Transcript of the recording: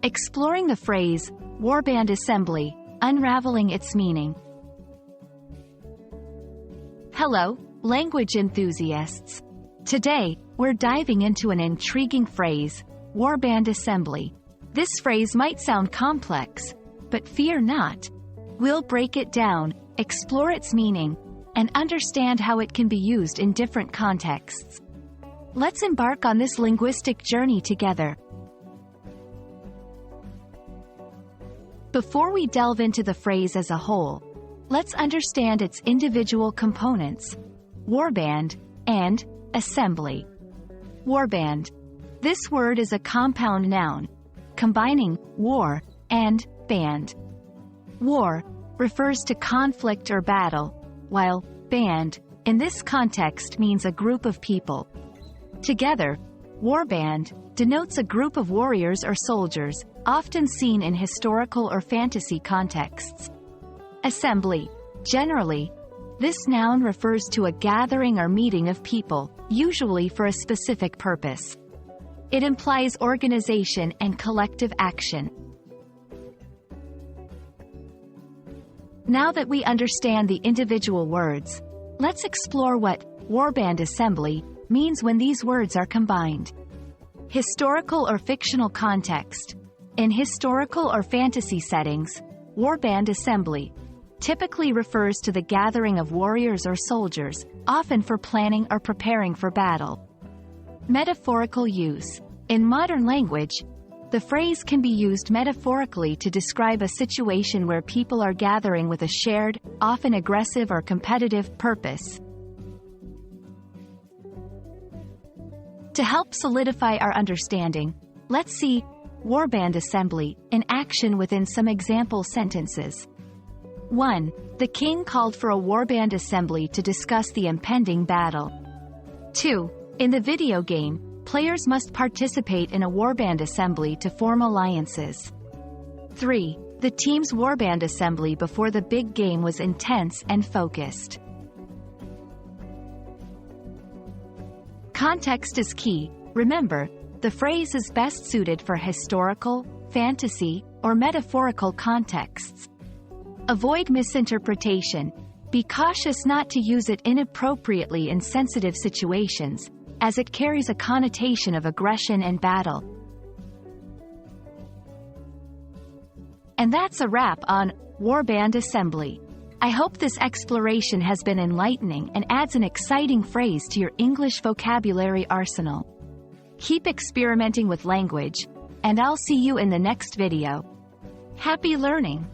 Exploring the phrase, Warband Assembly, unraveling its meaning. Hello, language enthusiasts. Today, we're diving into an intriguing phrase, Warband Assembly. This phrase might sound complex, but fear not. We'll break it down, explore its meaning, and understand how it can be used in different contexts. Let's embark on this linguistic journey together. Before we delve into the phrase as a whole, let's understand its individual components, warband and assembly. Warband. This word is a compound noun, combining war and band. War refers to conflict or battle, while band, in this context, means a group of people. Together, warband denotes a group of warriors or soldiers, often seen in historical or fantasy contexts. Assembly. Generally, this noun refers to a gathering or meeting of people, usually for a specific purpose. It implies organization and collective action. Now that we understand the individual words, let's explore what Warband Assembly means when these words are combined. Historical or fictional context. In historical or fantasy settings, Warband Assembly typically refers to the gathering of warriors or soldiers, often for planning or preparing for battle. Metaphorical use. In modern language, the phrase can be used metaphorically to describe a situation where people are gathering with a shared, often aggressive or competitive, purpose. To help solidify our understanding, let's see Warband Assembly in action within some example sentences. 1. The king called for a warband assembly to discuss the impending battle. 2. In the video game, players must participate in a warband assembly to form alliances. 3. The team's warband assembly before the big game was intense and focused. Context is key. Remember, the phrase is best suited for historical, fantasy, or metaphorical contexts. Avoid misinterpretation. Be cautious not to use it inappropriately in sensitive situations, as it carries a connotation of aggression and battle. And that's a wrap on Warband Assembly. I hope this exploration has been enlightening and adds an exciting phrase to your English vocabulary arsenal. Keep experimenting with language, and I'll see you in the next video. Happy learning!